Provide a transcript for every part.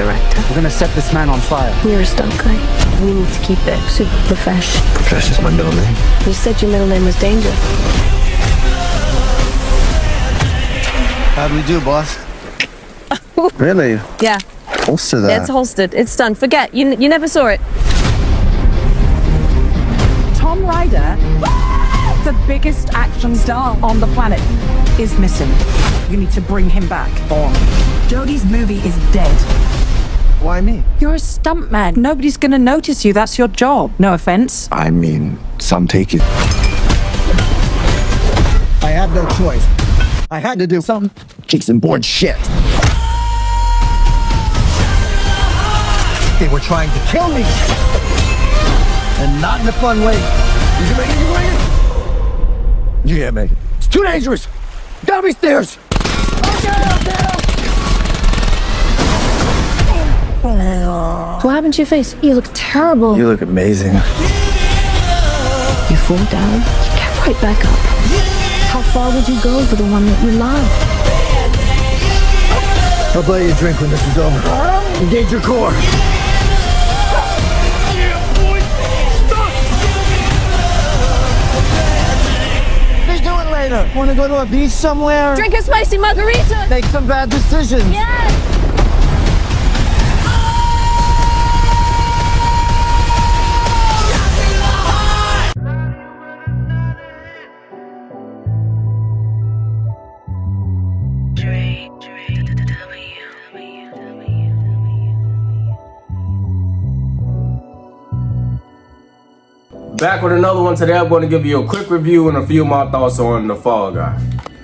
director. We're gonna set this man on fire. You're a stunt guy. We need to keep it super profesh. Profesh is my middle name. You said your middle name was Danger. How'd we do, boss? Really? Yeah. Holster that. It's holstered. It's done. Forget. You never saw it. Tom Ryder, the biggest action star on the planet, is missing. You need to bring him back. Jodie's movie is dead. Why me? You're a stuntman. Nobody's gonna notice you. That's your job. No offense. I mean, some take it. I had no choice. I had to do something. Kick some board shit. They were trying to kill me. And not in a fun way. You make it? You can't make it. It's too dangerous. Gotta be stairs. What happened to your face? You look terrible. You look amazing. You fall down. You get right back up. How far would you go for the one that you love? I'll buy you a drink when this is over. Engage your core. Let's do it later. Want to go to a beach somewhere? Drink a spicy margarita. Make some bad decisions. Yes. Back with another one. Today I'm going to give you a quick review and a few of my thoughts on The Fall Guy.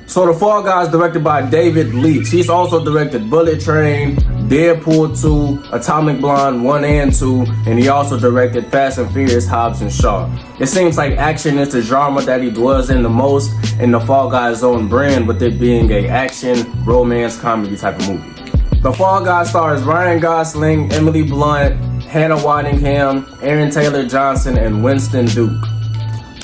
So The Fall Guy is directed by David Leitch. He's also directed Bullet Train, Deadpool 2, Atomic Blonde 1 and 2, and he also directed Fast and Furious, Hobbs and Shaw. It seems like action is the genre that he dwells in the most in The Fall Guy's own brand, with it being a action, romance, comedy type of movie. The Fall Guy stars Ryan Gosling, Emily Blunt, Hannah Waddingham, Aaron Taylor Johnson, and Winston Duke.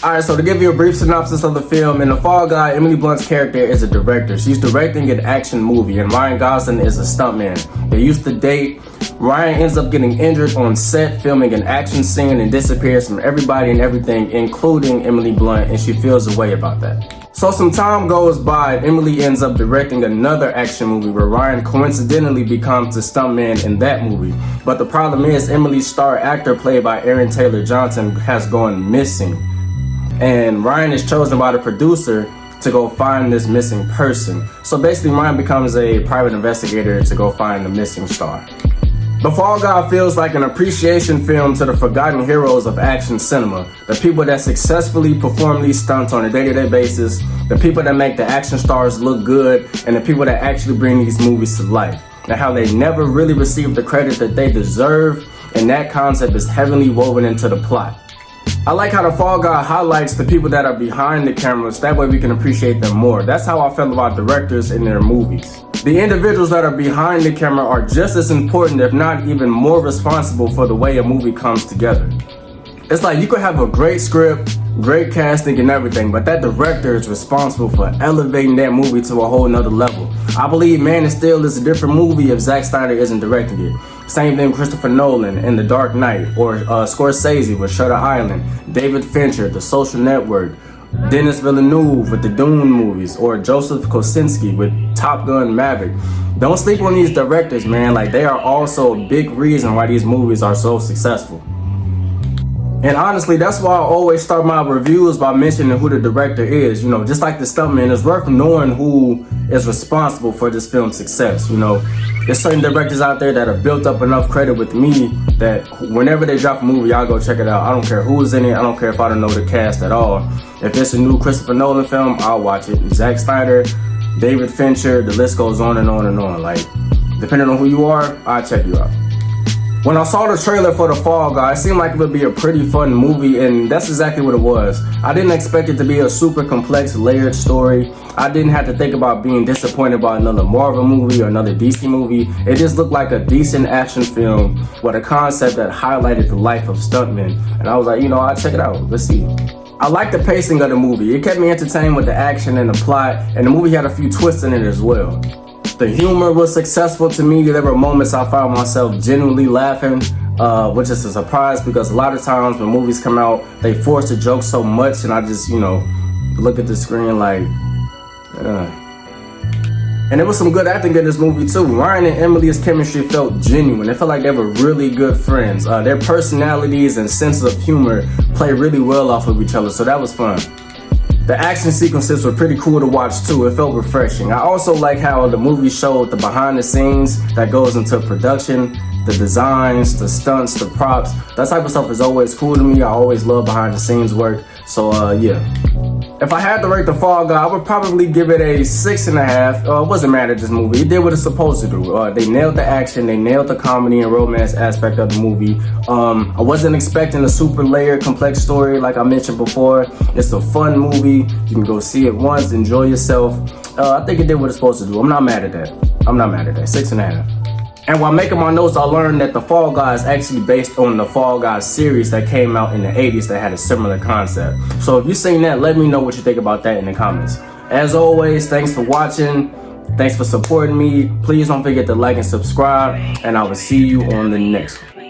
Alright, so to give you a brief synopsis of the film, in The Fall Guy, Emily Blunt's character is a director. She's directing an action movie, and Ryan Gosling is a stuntman. They used to date. Ryan ends up getting injured on set filming an action scene and disappears from everybody and everything, including Emily Blunt, and she feels a way about that. So some time goes by and Emily ends up directing another action movie where Ryan coincidentally becomes the stuntman in that movie. But the problem is Emily's star actor, played by Aaron Taylor Johnson, has gone missing. And Ryan is chosen by the producer to go find this missing person. So basically Ryan becomes a private investigator to go find the missing star. The Fall Guy feels like an appreciation film to the forgotten heroes of action cinema, the people that successfully perform these stunts on a day-to-day basis, the people that make the action stars look good, and the people that actually bring these movies to life, and how they never really receive the credit that they deserve, and that concept is heavily woven into the plot. I like how The Fall Guy highlights the people that are behind the cameras, that way we can appreciate them more. That's how I feel about directors in their movies. The individuals that are behind the camera are just as important, if not even more responsible, for the way a movie comes together. It's like you could have a great script, great casting and everything, but that director is responsible for elevating that movie to a whole nother level. I believe Man of Steel is a different movie if Zack Snyder isn't directing it. Same thing with Christopher Nolan in The Dark Knight, or Scorsese with Shutter Island, David Fincher, The Social Network, Denis Villeneuve with the Dune movies, or Joseph Kosinski with Top Gun Maverick. Don't sleep on these directors, man. Like, they are also a big reason why these movies are so successful. And honestly, that's why I always start my reviews by mentioning who the director is. You know, just like the stuntman, it's worth knowing who is responsible for this film's success. You know, there's certain directors out there that have built up enough credit with me that whenever they drop a movie, I'll go check it out. I don't care who's in it. I don't care if I don't know the cast at all. If it's a new Christopher Nolan film, I'll watch it. Zack Snyder, David Fincher, the list goes on and on and on. Like, depending on who you are, I'll check you out. When I saw the trailer for The Fall Guy, it seemed like it would be a pretty fun movie, and that's exactly what it was. I didn't expect it to be a super complex, layered story. I didn't have to think about being disappointed by another Marvel movie or another DC movie. It just looked like a decent action film with a concept that highlighted the life of stuntmen. And I was like, you know, I'll check it out. Let's see. I liked the pacing of the movie. It kept me entertained with the action and the plot, and the movie had a few twists in it as well. The humor was successful to me. There were moments I found myself genuinely laughing, which is a surprise because a lot of times when movies come out, they force a joke so much and I just, look at the screen like, And there was some good acting in this movie too. Ryan and Emily's chemistry felt genuine. It felt like they were really good friends. Their personalities and sense of humor play really well off of each other, so that was fun. The action sequences were pretty cool to watch too. It felt refreshing. I also like how the movie showed the behind the scenes that goes into production, the designs, the stunts, the props. That type of stuff is always cool to me. I always love behind the scenes work. So yeah. If I had to rate The Fall Guy, I would probably give it a 6.5. It wasn't mad at this movie. It did what it's supposed to do. They nailed the action, they nailed the comedy and romance aspect of the movie. I wasn't expecting a super layered, complex story like I mentioned before. It's a fun movie. You can go see it once, enjoy yourself. I think it did what it's supposed to do. I'm not mad at that. 6.5. And while making my notes, I learned that The Fall Guy is actually based on the Fall Guys series that came out in the 80s that had a similar concept. So if you've seen that, let me know what you think about that in the comments. As always, thanks for watching. Thanks for supporting me. Please don't forget to like and subscribe, and I will see you on the next one.